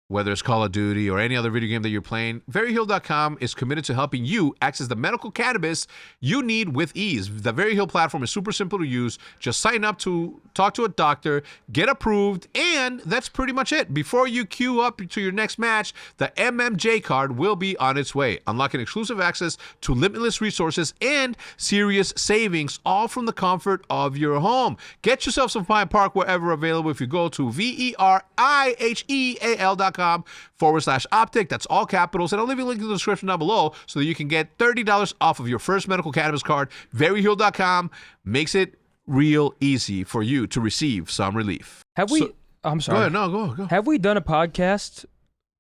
whether it's Call of Duty or any other video game that you're playing, VeryHeal.com is committed to helping you access the medical cannabis you need with ease. The VeryHeal platform is super simple to use. Just sign up to talk to a doctor, get approved, and that's pretty much it. Before you queue up to your next match, the MMJ card will be on its way, unlocking exclusive access to limitless resources and serious savings, all from the comfort of your home. Get yourself some Pine Park wherever available if you go to VERIHEAL.com/optic. That's all capitals. And I'll leave you a link in the description down below so that you can get $30 off of your first medical cannabis card. VeryHeal.com makes it real easy for you to receive some relief. Have we? I'm sorry. Go ahead. No, go. Have we done a podcast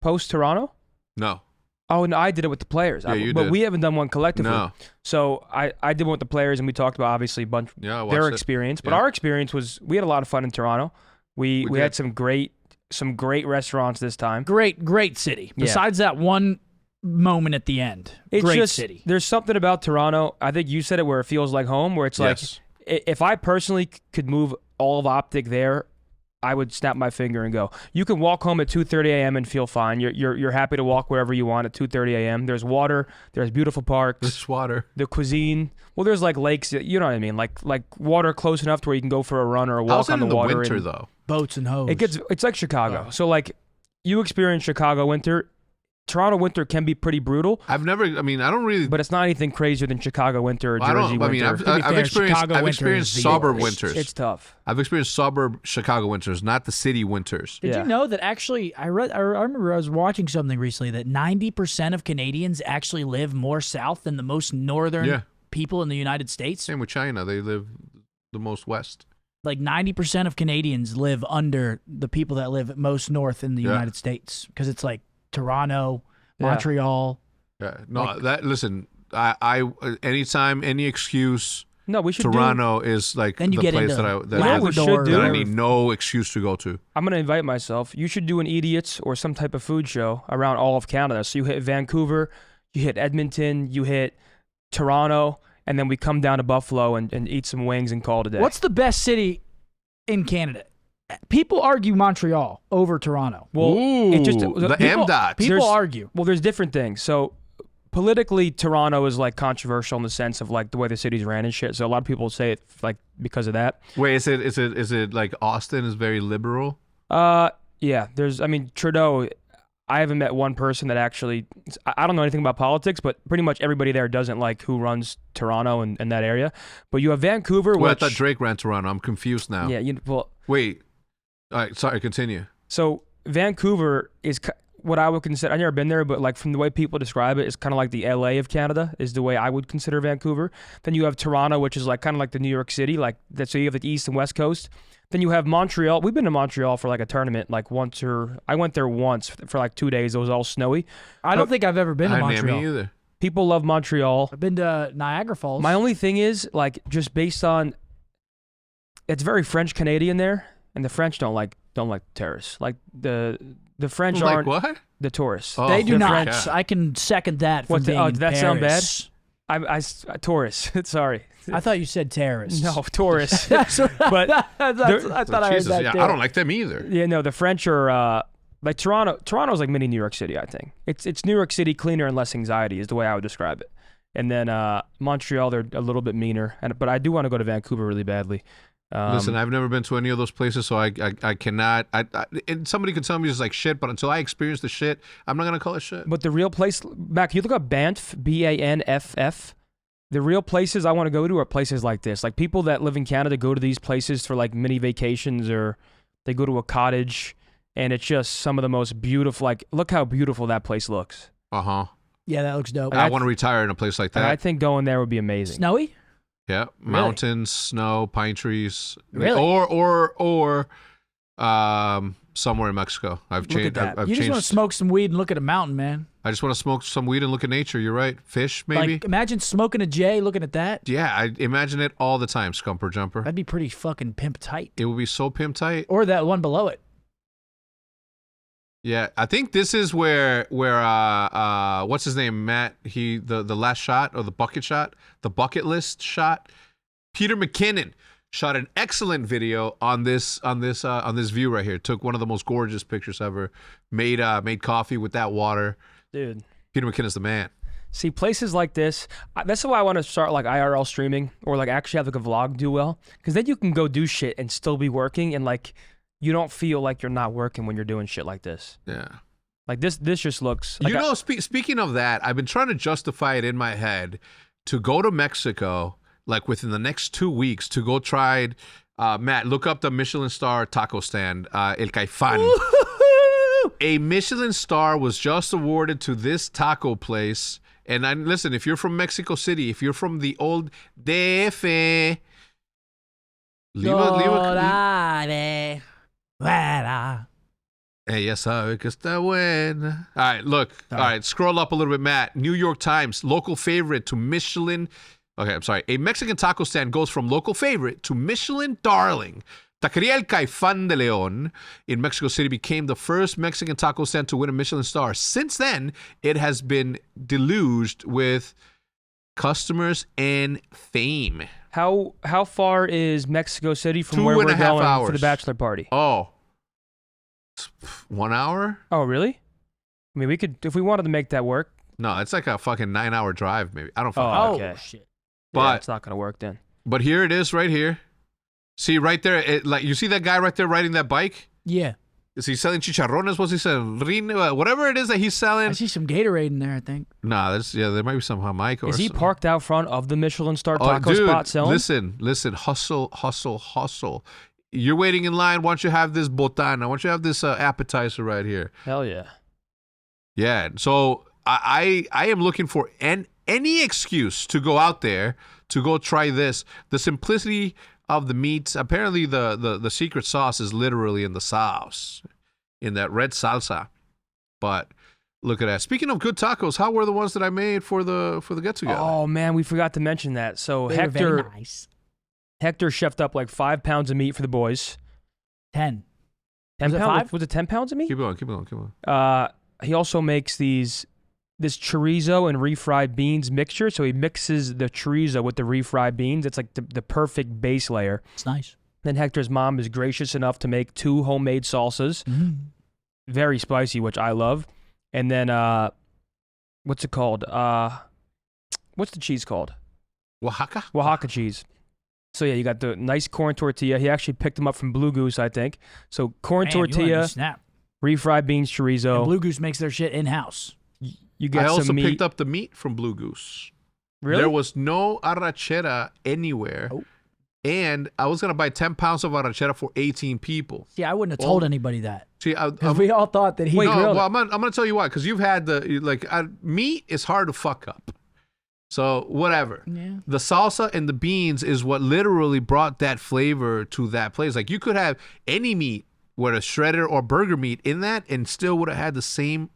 post Toronto? No. Oh, no, I did it with the players. Yeah, you but did. we haven't done one collectively. No. So I did one with the players, and we talked about obviously a bunch their experience. But our experience was we had a lot of fun in Toronto. We had some great restaurants this time. Great city. Yeah. Besides that one moment at the end, it's great just, city. There's something about Toronto. I think you said it where it feels like home. Where it's like if I personally could move all of Optic there, I would snap my finger and go. You can walk home at 2:30 a.m. and feel fine. You're happy to walk wherever you want at 2:30 a.m. There's water. There's beautiful parks. There's water. The cuisine. Well, there's like lakes. You know what I mean? Like water close enough to where you can go for a run or a walk on the water. How's it in the winter though? Boats and hose. It's like Chicago. So like you experience Chicago winter. Toronto winter can be pretty brutal, I don't really. but it's not anything crazier than Chicago winter or I Jersey don't. I mean, winter. I've experienced. Chicago I've winter experienced is the suburb worst. winters. It's tough. I've experienced suburb Chicago winters, not the city winters. Did Yeah. you know that actually, I remember I was watching something recently that 90% of Canadians actually live more south than the most northern Yeah. people in the United States? Same with China. They live the most west. Like 90% of Canadians live under the people that live most north in the Yeah. United States because it's like Toronto, Yeah. Montreal. Yeah. No, listen, I anytime, any excuse, No, we should Toronto is like Then you the get place into that I You know what we should Labrador. do? that I need no excuse to go to. I'm going to invite myself. You should do an Idiots or some type of food show around all of Canada. So you hit Vancouver, you hit Edmonton, you hit Toronto, and then we come down to Buffalo and eat some wings and call it a day. What's the best city in Canada? People argue Montreal over Toronto. Well, Ooh, it just the people- M-Dots. People There's- argue. Well, there's different things. So politically, Toronto is like controversial in the sense of like the way the city's ran and shit. So a lot of people say it like because of that. Wait, is it like Austin is very liberal? Yeah. Trudeau. I haven't met one person that actually. I don't know anything about politics, but pretty much everybody there doesn't like who runs Toronto and that area. But you have Vancouver, Well, I which thought Drake ran Toronto. I'm confused now. yeah, well, Wait. All right. Sorry. Continue. so Vancouver is what I would consider. I've never been there, but like from the way people describe it, it's kind of like the LA of Canada is the way I would consider Vancouver. Then you have Toronto, which is like kind of like the New York City, like that. So you have the East and West Coast. Then you have Montreal. We've been to Montreal for like a tournament, like once or I went there once for like 2 days. It was all snowy. I don't think I've ever been to I Montreal. me either. People love Montreal. I've been to Niagara Falls. My only thing is like just based on it's very French Canadian there, and the French don't like tourists. Like the French Like aren't what? the tourists. Oh, They do the not. French- I can second that. From What the- being oh, in did that sound Paris. I tourists. Sorry. I thought you said terrorists. No, tourists. That's what But I thought I heard Jesus, that yeah, too. I don't like them either. Yeah, no, the French are like Toronto. Toronto's like mini New York City, I think. It's New York City cleaner and less anxiety is the way I would describe it. And then Montreal, they're a little bit meaner. But I do want to go to Vancouver really badly. Listen, I've never been to any of those places, so I cannot. And somebody could tell me it's like shit, but until I experience the shit, I'm not gonna call it shit. But the real place, Mac, you look up Banff, Banff. The real places I want to go to are places like this. Like people that live in Canada go to these places for like mini vacations, or they go to a cottage, and it's just some of the most beautiful. Like, look how beautiful that place looks. Yeah, that looks dope. I want to retire in a place like And I that. think going there would be amazing. Snowy? Yeah, mountains, snow, pine trees, Really? or somewhere in Mexico. I've Look at changed. that. I've You just want changed. to smoke some weed and look at a mountain, man. I just want to smoke some weed and look at nature. You're right. Fish, maybe. Like, imagine smoking a J, looking at that. Yeah, I imagine it all the time. Scumper jumper. That'd be pretty fucking pimp tight. It would be so pimp tight. Or that one below it. Yeah, I think this is where what's his name, Matt? The last shot or the bucket list shot. Peter McKinnon shot an excellent video on this view right here. Took one of the most gorgeous pictures ever. Made coffee with that water. Dude. Peter McKinnon's the man. See, places like this, that's why I want to start like IRL streaming or like actually have like a vlog do well. Because then you can go do shit and still be working, and like you don't feel like you're not working when you're doing shit like this. Yeah. Like this just looks like Speaking of that, I've been trying to justify it in my head to go to Mexico like within the next 2 weeks to go try. Matt, look up the Michelin star taco stand, El Caifán. A Michelin star was just awarded to this taco place. And listen, if you're from Mexico City, if you're from the old DF, Ella sabe que está buena. All right, look. All right, scroll up a little bit, Matt. New York Times, local favorite to Michelin. Okay, I'm sorry. A Mexican taco stand goes from local favorite to Michelin darling. Taqueria El Caifán de León in Mexico City became the first Mexican taco stand to win a Michelin star. Since then, it has been deluged with customers and fame. How far is Mexico City from 2.5 where we're going hours. for the bachelor party? Oh, 1 hour? Oh, really? I mean, we could if we wanted to make that work. No, it's like a fucking 9-hour drive, maybe. I don't fucking know. Okay. Shit. But But- it's not gonna work then. But here it is right here. See right there, like you see that guy right there riding that bike? Yeah. Is he selling chicharrones? What's he selling? Whatever it is that he's selling. I see some Gatorade in there, I think. Nah, there might be some Jamaica. Is he something. parked out front of the Michelin star taco spot selling? Listen, hustle. You're waiting in line. Why don't you have this botana? Why don't you have this appetizer right here? Hell yeah. Yeah, so I am looking for any excuse to go out there to go try this. The simplicity of the meats. Apparently, the secret sauce is literally in the sauce, in that red salsa. But look at that. Speaking of good tacos, how were the ones that I made for the get together? Oh man, we forgot to mention that. So They were very nice. Hector chefed up like 5 pounds of meat for the boys. 10. 10 Was it pounds? 5? Was it 10 pounds of meat? Keep going. He also makes this chorizo and refried beans mixture. So he mixes the chorizo with the refried beans. It's like the perfect base layer. It's nice. Then Hector's mom is gracious enough to make 2 homemade salsas. Very spicy, which I love. And then, what's it called? What's the cheese called? Oaxaca cheese. So yeah, you got the nice corn tortilla. He actually picked them up from Blue Goose, I think. So corn tortilla, Snap. refried beans, chorizo. And Blue Goose makes their shit in-house. You get I also some meat. picked up the meat from Blue Goose. Really? There was no arrachera anywhere. Oh. And I was going to buy 10 pounds of arrachera for 18 people. See, I wouldn't have told anybody that. See, Because we all thought that he grilled it. I'm going to tell you why. Because you've had meat is hard to fuck up. So whatever. Yeah. The salsa and the beans is what literally brought that flavor to that place. Like you could have any meat, whether shredded or burger meat in that, and still would have had the same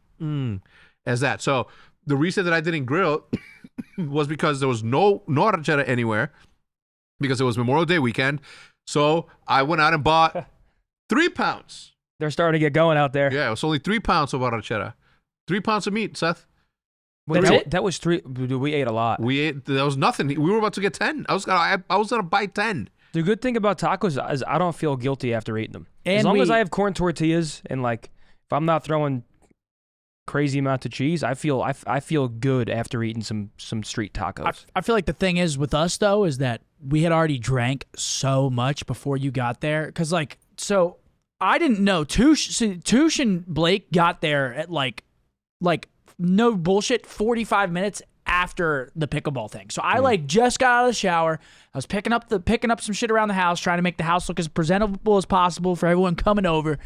as that. So the reason that I didn't grill was because there was no arrachera anywhere, because it was Memorial Day weekend. So I went out and bought 3 pounds. They're starting to get going out there. Yeah, it was only 3 pounds of arrachera. 3 pounds of meat, Seth. Wait, That's it? that was 3. Dude, we ate a lot. We ate. There was nothing. We were about to get 10. I was gonna buy 10. The good thing about tacos is I don't feel guilty after eating them. And as long as I have corn tortillas and like if I'm not throwing crazy amount of cheese, I feel good after eating some street tacos. I feel like the thing is with us, though, is that we had already drank so much before you got there. Because, so I didn't know. Touche and Blake got there at, like no bullshit, 45 minutes after the pickleball thing. So I, just got out of the shower. I was picking up some shit around the house, trying to make the house look as presentable as possible for everyone coming over.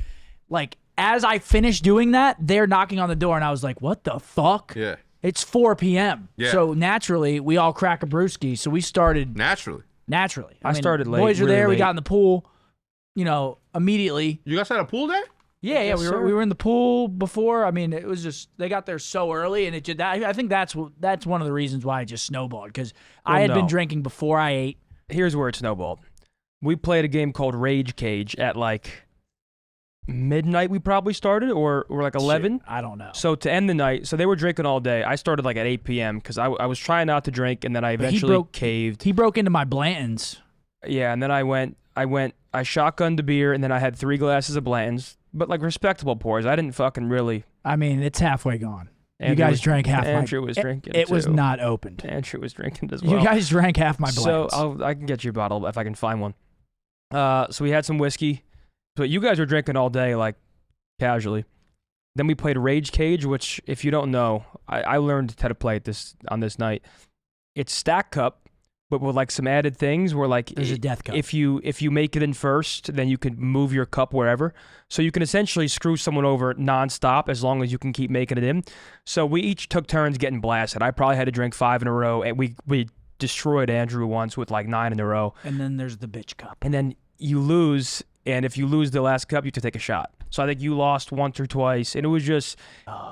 As I finished doing that, they're knocking on the door, and I was like, what the fuck? Yeah. It's 4 p.m. Yeah. So naturally, we all crack a brewski. So we started Naturally. I mean, started late, Boys were really there. We late. got in the pool, immediately. You guys had a pool there? Yeah, Yes, we sir. were in the pool before. I mean, it was just they got there so early, and I think that's one of the reasons why it just snowballed, because I had been no. drinking before I ate. Here's where it snowballed. We played a game called Rage Cage at midnight. We probably started, or 11. Shit, I don't know. So to end the night, so they were drinking all day. I started at 8 p.m. because I was trying not to drink, and then I eventually caved. He broke into my Blantons. Yeah, and then I shotgunned the beer, and then I had 3 glasses of Blanton's, but respectable pours. I didn't fucking really. I mean, it's halfway gone. Andrew you guys was- drank half. Andrew was drinking. It was too. not opened. Andrew was drinking as well. You guys drank half my Blantons. So I can get you a bottle if I can find one. So we had some whiskey, but you guys were drinking all day, casually. Then we played Rage Cage, which, if you don't know, I learned how to play it on this night. It's stack cup, but with some added things where There's a death cup. if you make it in first, then you can move your cup wherever. So you can essentially screw someone over nonstop as long as you can keep making it in. So we each took turns getting blasted. I probably had to drink 5 in a row, and we destroyed Andrew once with 9 in a row. And then there's the bitch cup. And then you lose, and if you lose the last cup, you have to take a shot. So I think you lost once or twice, and it was just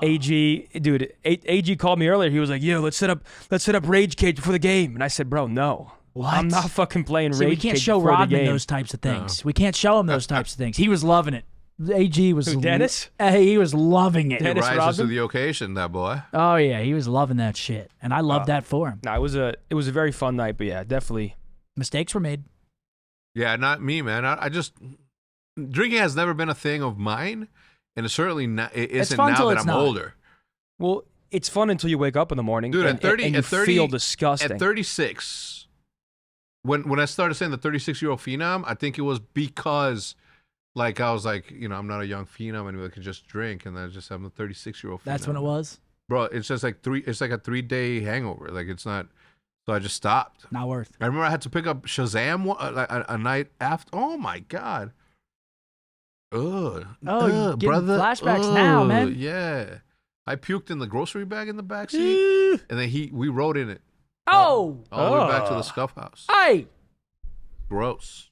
AG. Dude, AG called me earlier. He was like, "Yo, let's set up Rage Cage before the game." And I said, "Bro, no, What? I'm not fucking playing See, Rage we can't Cage show before the Rodman game." those types of things. We can't show him those types of things. He was loving it. AG was. Who, Dennis? He was loving it. He Dennis rises Rodman? to the occasion, that boy. Oh yeah, he was loving that shit, and I loved that for him. No, it was a very fun night, but yeah, definitely. Mistakes were made. Yeah, not me, man. I just drinking has never been a thing of mine, and it certainly it isn't fun now till that it's I'm not. older. Well, it's fun until you wake up in the morning, Dude, and, at 30, and you at 30, feel disgusting. At 36, when I started saying the 36-year-old phenom, I think it was because Like I was like, I'm not a young phenom and I could just drink, and I'm a 36-year-old. That's when it was. Bro, it's just like it's like a 3-day hangover. Like it's not. So I just stopped. Not worth. I remember I had to pick up Shazam a night after. Oh my god. You're getting flashbacks now, man. Yeah. I puked in the grocery bag in the back seat, and then we rode in it. Oh. All the way back to the SCUMP house. Hey. Gross.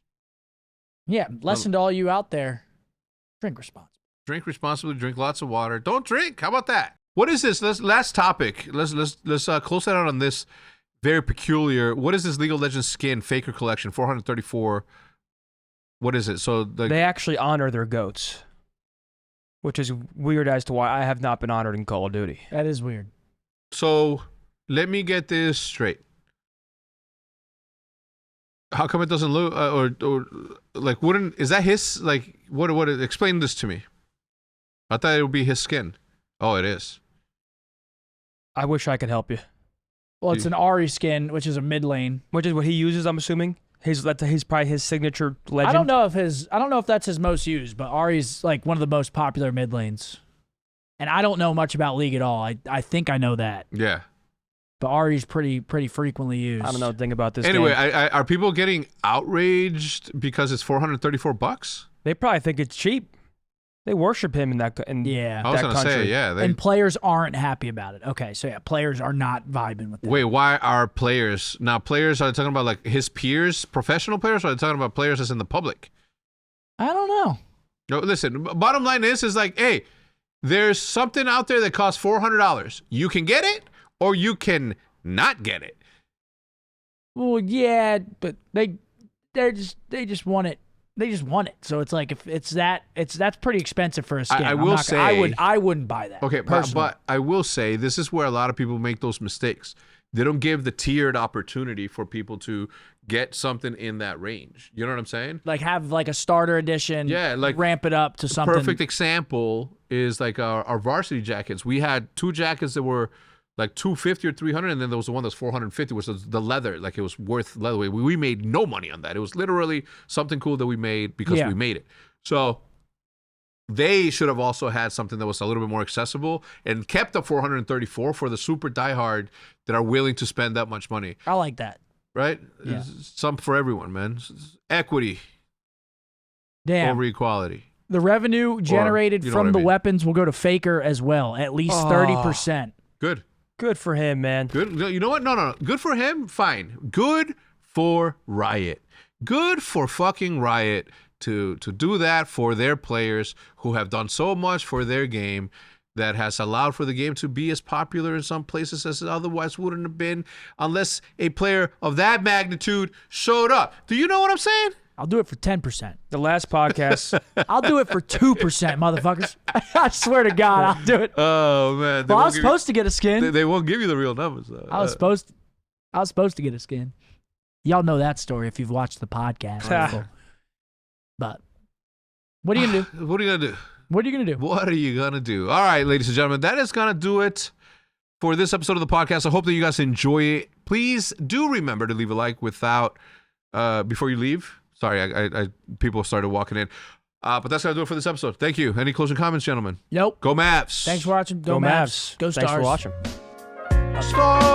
Yeah, lesson to all you out there: drink responsibly. Drink responsibly. Drink lots of water. Don't drink. How about that? What is this? Last topic. Let's close that out on this very peculiar. What is this League of Legends skin Faker collection? 434. What is it? So they actually honor their goats, which is weird as to why I have not been honored in Call of Duty. That is weird. So let me get this straight. How come it doesn't look or like wouldn't is that his like what explain this to me? I thought it would be his skin. Oh, it is. I wish I could help you. Well, it's an Ari skin, which is a mid lane, which is what he uses. I'm assuming he's probably his signature legend. I don't know if that's his most used, but Ari's like one of the most popular mid lanes. And I don't know much about League at all. I think I know that. Yeah. But Ari's pretty frequently used. I don't know a thing about this. Anyway, game. are people getting outraged because it's $434? They probably think it's cheap. They worship him in that. Yeah, I was gonna say yeah. And players aren't happy about it. Okay, so yeah, players are not vibing with that. Wait, why are players now? Players are they talking about like his peers, professional players, or are they talking about players that's in the public? I don't know. No, listen. Bottom line is like, hey, there's something out there that costs $400. You can get it, or you can not get it. Well, yeah, but they just want it. They just want it. So it's like if that's pretty expensive for a skin. I wouldn't buy that. Okay, but I will say this is where a lot of people make those mistakes. They don't give the tiered opportunity for people to get something in that range. You know what I'm saying? Like have like a starter edition. Yeah, like ramp it up to something. Perfect example is like our varsity jackets. We had 2 jackets that were like $250 or $300, and then there was the one that's $450, which was the leather. Like it was worth leather. We made no money on that. It was literally something cool that we made because we made it. So they should have also had something that was a little bit more accessible and kept the $434 for the super diehard that are willing to spend that much money. I like that. Right? Yeah. Some for everyone, man. Equity. Damn. Over equality. The revenue generated from the weapons will go to Faker as well, at least 30%. Good. Good for him, man. Good. You know what? No. Good for him. Fine. Good for Riot. Good for fucking Riot to do that for their players who have done so much for their game that has allowed for the game to be as popular in some places as it otherwise wouldn't have been unless a player of that magnitude showed up. Do you know what I'm saying? I'll do it for 10%. The last podcast. I'll do it for 2%, motherfuckers. I swear to God, I'll do it. Oh man! Well, I was supposed to get a skin. They won't give you the real numbers though. I was supposed to get a skin. Y'all know that story if you've watched the podcast. But what are you gonna do? What are you gonna do? What are you gonna do? What are you gonna do? All right, ladies and gentlemen, that is gonna do it for this episode of the podcast. I hope that you guys enjoy it. Please do remember to leave a like before you leave. Sorry, I people started walking in. But that's going to do it for this episode. Thank you. Any closing comments, gentlemen? Nope. Go Mavs. Thanks for watching. Go Mavs. Go Stars. Thanks for watching. Stars.